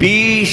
20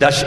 10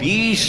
20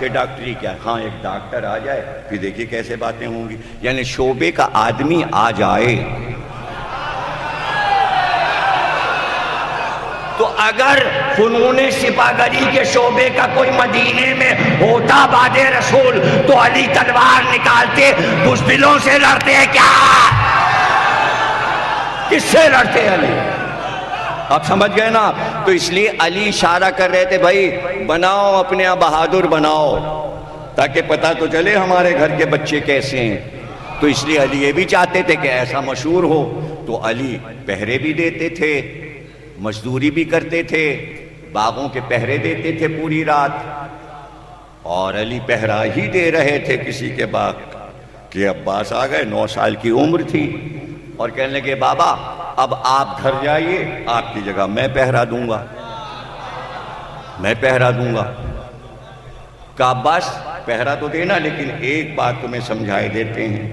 کہ ڈاکٹری کیا ہے. ہاں ایک ڈاکٹر آ جائے پھر دیکھیے کیسے باتیں ہوں گی. یعنی شعبے کا آدمی آ جائے تو اگر فنون سپاہی کے شعبے کا کوئی مدینے میں ہوتا بعد رسول تو علی تلوار نکالتے بزدلوں سے لڑتے ہیں. کیا کس سے لڑتے ہیں علی؟ آپ سمجھ گئے نا. تو اس لیے علی اشارہ کر رہے تھے بھائی بناؤ اپنے آپ بہادر بناؤ تاکہ پتہ تو چلے ہمارے گھر کے بچے کیسے ہیں. تو اس لیے علی یہ بھی چاہتے تھے کہ ایسا مشہور ہو. تو علی پہرے بھی دیتے تھے, مزدوری بھی کرتے تھے, باغوں کے پہرے دیتے تھے پوری رات. اور علی پہرا ہی دے رہے تھے کسی کے باغ کہ عباس آ گئے, 9 سال کی عمر تھی, اور کہنے لگے بابا اب آپ گھر جائیے, آپ کی جگہ میں پہرا دوں گا, میں پہرا دوں گا. کہا بس پہرا تو دینا لیکن ایک بات تمہیں سمجھائے دیتے ہیں,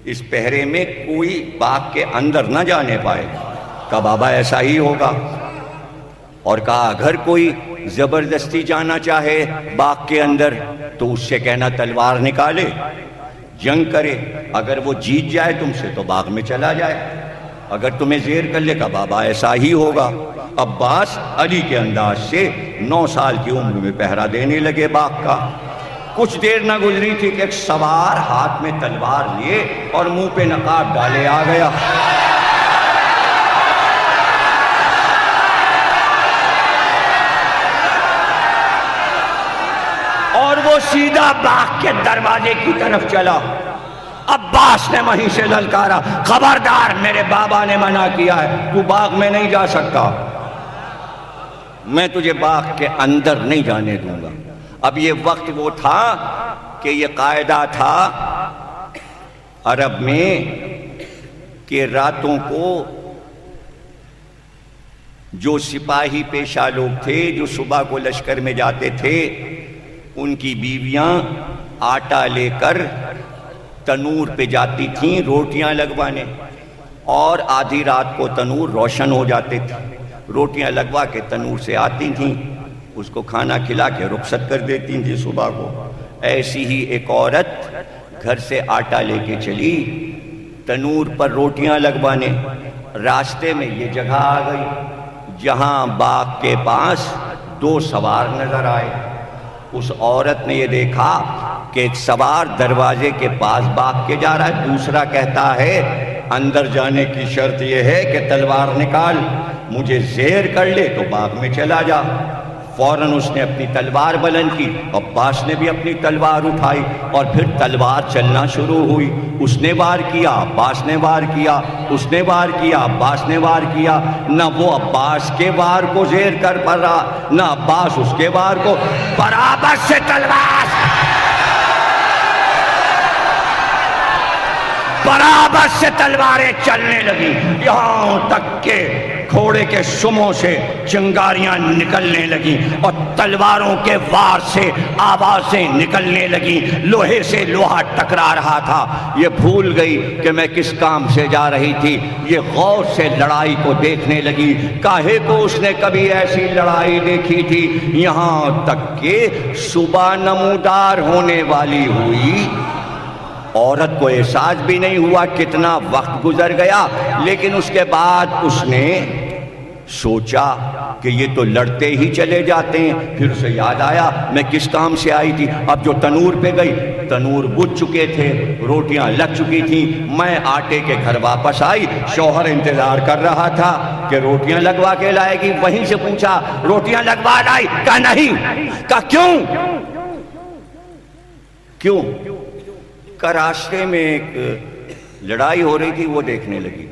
اس پہرے میں کوئی باغ کے اندر نہ جانے پائے. کہا بابا ایسا ہی ہوگا. اور کہا اگر کوئی زبردستی جانا چاہے باغ کے اندر تو اس سے کہنا تلوار نکالے, جنگ کرے, اگر وہ جیت جائے تم سے تو باغ میں چلا جائے, اگر تمہیں زیر کر لے. کہا بابا ایسا ہی ہوگا. عباس علی کے انداز سے 9 سال کی عمر میں پہرا دینے لگے باغ کا. کچھ دیر نہ گزری تھی کہ ایک سوار ہاتھ میں تلوار لیے اور منہ پہ نقاب ڈالے آ گیا. اور وہ سیدھا باغ کے دروازے کی طرف چلا. عباس نے وہیں سے للکارا, خبردار میرے بابا نے منع کیا ہے, تو باغ میں نہیں جا سکتا, میں تجھے باغ کے اندر نہیں جانے دوں گا. اب یہ وقت وہ تھا کہ یہ قاعدہ تھا عرب میں کہ راتوں کو جو سپاہی پیشہ لوگ تھے جو صبح کو لشکر میں جاتے تھے ان کی بیویاں آٹا لے کر تنور پہ جاتی تھیں روٹیاں لگوانے, اور آدھی رات کو تنور روشن ہو جاتے تھے, روٹیاں لگوا کے تنور سے آتی تھیں, اس کو کھانا کھلا کے رخصت کر دیتی تھیں صبح کو. ایسی ہی ایک عورت گھر سے آٹا لے کے چلی تنور پر روٹیاں لگوانے. راستے میں یہ جگہ آ گئی جہاں باغ کے پاس 2 سوار نظر آئے. اس عورت نے یہ دیکھا کہ ایک سوار دروازے کے پاس باغ کے جا رہا ہے, دوسرا کہتا ہے اندر جانے کی شرط یہ ہے کہ تلوار نکال, مجھے زیر کر لے تو باغ میں چلا جا. فوراً اس نے اپنی تلوار بلند کی, عباس نے بھی اپنی تلوار اٹھائی اور پھر تلوار چلنا شروع ہوئی. اس نے وار کیا, عباس نے وار کیا, اس نے وار کیا, عباس نے وار کیا. نہ وہ عباس کے وار کو زیر کر پا رہا نہ عباس اس کے وار کو. برابر سے تلوار برابر سے تلواریں چلنے لگی, یہاں تک کہ گھوڑے کے سموں سے چنگاریاں نکلنے لگیں اور تلواروں کے وار سے آوازیں نکلنے لگیں, لوہے سے لوہا ٹکرا رہا تھا. یہ بھول گئی کہ میں کس کام سے جا رہی تھی, یہ غور سے لڑائی کو دیکھنے لگی. کاہے کو اس نے کبھی ایسی لڑائی دیکھی تھی, یہاں تک کہ صبح نمودار ہونے والی ہوئی. عورت کو احساس بھی نہیں ہوا کتنا وقت گزر گیا, لیکن اس کے بعد اس نے سوچا کہ یہ تو لڑتے ہی چلے جاتے ہیں. پھر اسے یاد آیا میں کس کام سے آئی تھی. اب جو تنور پہ گئی, تنور بجھ چکے تھے, روٹیاں لگ چکی تھیں. میں آٹے کے گھر واپس آئی, شوہر انتظار کر رہا تھا کہ روٹیاں لگوا کے لائے گی. وہیں سے پوچھا روٹیاں لگوا لائی؟ کہا نہیں. کہا کیوں؟ کیوں؟ کہ راستے میں ایک لڑائی ہو رہی تھی وہ دیکھنے لگی.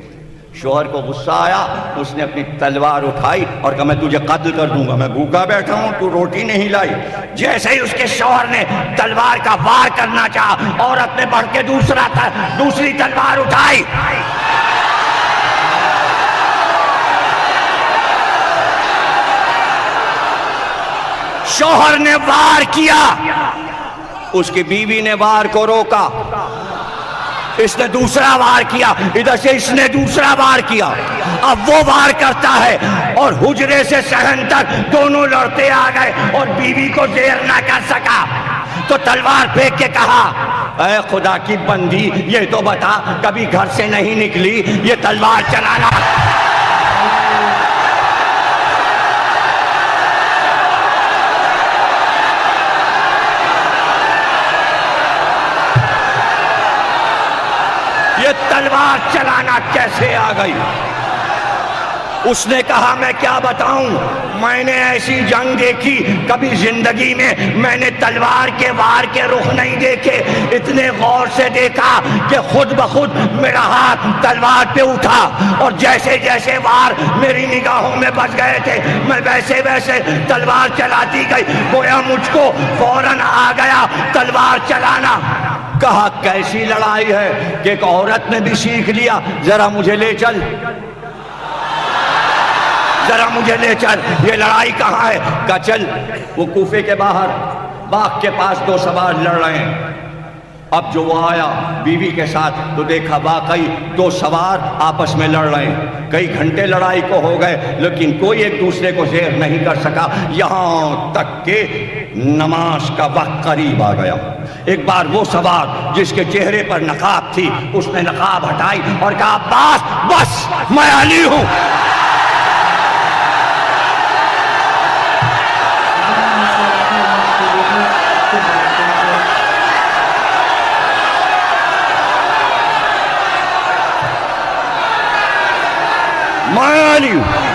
شوہر کو غصہ آیا, اس نے اپنی تلوار اٹھائی اور کہا میں تجھے قتل کر دوں گا, میں بھوکا بیٹھا ہوں, تو روٹی نہیں لائی. جیسے ہی اس کے شوہر نے تلوار کا وار کرنا چاہا, عورت نے بڑھ کے دوسری تلوار اٹھائی. شوہر نے وار کیا, اس کی بیوی نے وار کو روکا. اس نے دوسرا وار کیا، ادھر سے اس نے دوسرا وار کیا، اب وہ وار کرتا ہے اور حجرے سے صحن تک دونوں لڑتے آ گئے اور بیوی کو زیر نہ کر سکا تو تلوار پھینک کے کہا اے خدا کی بندی یہ تو بتا کبھی گھر سے نہیں نکلی، یہ تلوار چلانا تلوار چلانا کیسے آ گئی؟ اس نے کہا میں کیا بتاؤں، میں نے ایسی جنگ دیکھی کبھی زندگی میں نے تلوار کے وار کے رخ نہیں دیکھے، اتنے غور سے دیکھا کہ خود بخود میرا ہاتھ تلوار پہ اٹھا اور جیسے جیسے وار میری نگاہوں میں بچ گئے تھے میں ویسے ویسے تلوار چلاتی گئی، گویا مجھ کو فوراً آ گیا تلوار چلانا۔ کہا کیسی لڑائی ہے کہ ایک عورت نے بھی سیکھ لیا، ذرا مجھے لے چل، ذرا مجھے لے چل، یہ لڑائی کہاں ہے؟ کہا چل، وہ کوفے کے باہر باغ کے پاس دو سوار لڑ رہے ہیں۔ اب جو وہ آیا بیوی کے ساتھ تو دیکھا واقعی دو سوار آپس میں لڑ رہے ہیں، کئی گھنٹے لڑائی کو ہو گئے لیکن کوئی ایک دوسرے کو زیر نہیں کر سکا، یہاں تک کہ نماز کا وقت قریب آ گیا۔ ایک بار وہ سوار جس کے چہرے پر نقاب تھی اس نے نقاب ہٹائی اور کہا عباس بس میں علی ہوں۔ میں علی ہوں۔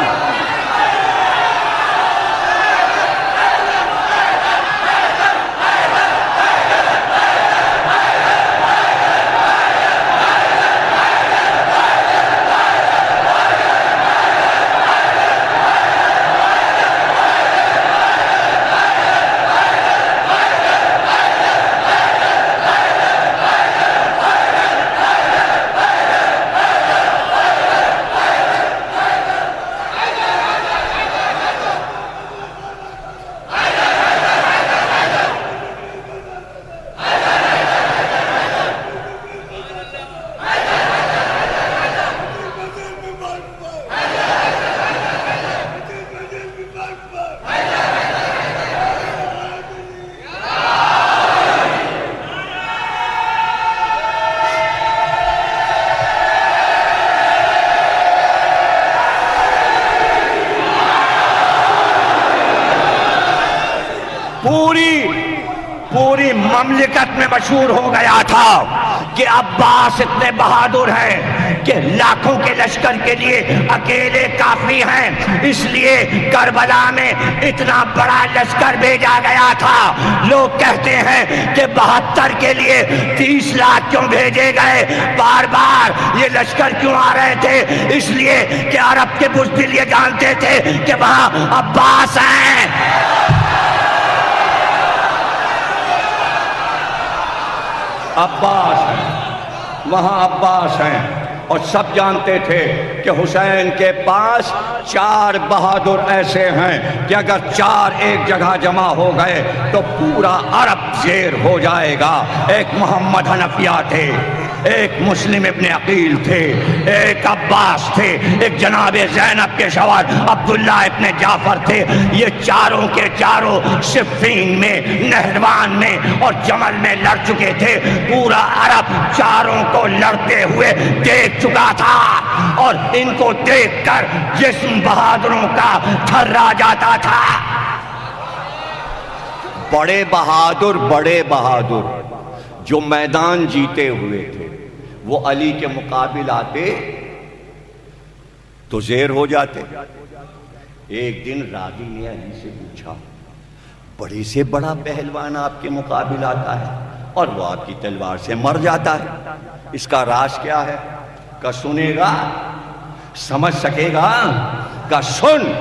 پوری مملکت میں مشہور ہو گیا تھا کہ عباس اتنے بہادر ہیں کہ لاکھوں کے لشکر کے لیے اکیلے کافی ہیں، اس لیے کربلا میں اتنا بڑا لشکر بھیجا گیا تھا۔ لوگ کہتے ہیں کہ 72 کے لیے 30 لاکھ کیوں بھیجے گئے، بار بار یہ لشکر کیوں آ رہے تھے؟ اس لیے کہ عرب کے بزدل یہ جانتے تھے کہ وہاں عباس ہیں۔ عباس ہیں، وہاں عباس ہیں، اور سب جانتے تھے کہ حسین کے پاس 4 بہادر ایسے ہیں کہ اگر 4 ایک جگہ جمع ہو گئے تو پورا عرب زیر ہو جائے گا۔ ایک محمد حنفیہ تھے، ایک مسلم ابن عقیل تھے، ایک عباس تھے، ایک جناب زینب کے شوہر عبداللہ ابن جعفر تھے۔ یہ چاروں کے چاروں صفین میں، نہروان میں اور جمل میں لڑ چکے تھے۔ پورا عرب چاروں کو لڑتے ہوئے دیکھ چکا تھا اور ان کو دیکھ کر جسم بہادروں کا تھرا جاتا تھا۔ بڑے بہادر جو میدان جیتے ہوئے تھے وہ علی کے مقابل آتے تو زیر ہو جاتے۔ ایک دن راغی نے علی سے پوچھا، بڑے سے بڑا پہلوان آپ کے مقابل آتا ہے اور وہ آپ کی تلوار سے مر جاتا ہے، اس کا راز کیا ہے؟ کہ سنے گا، سمجھ سکے گا؟ کہ سن،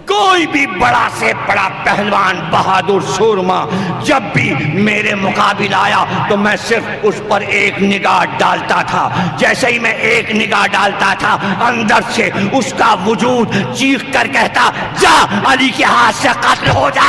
کوئی بھی بڑا سے بڑا پہلوان بہادر سورما جب بھی میرے مقابل آیا تو میں صرف اس پر ایک نگاہ ڈالتا تھا۔ جیسے ہی میں ایک نگاہ ڈالتا تھا اندر سے اس کا وجود چیخ کر کہتا، جا علی کے ہاتھ سے قتل ہو جا۔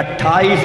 28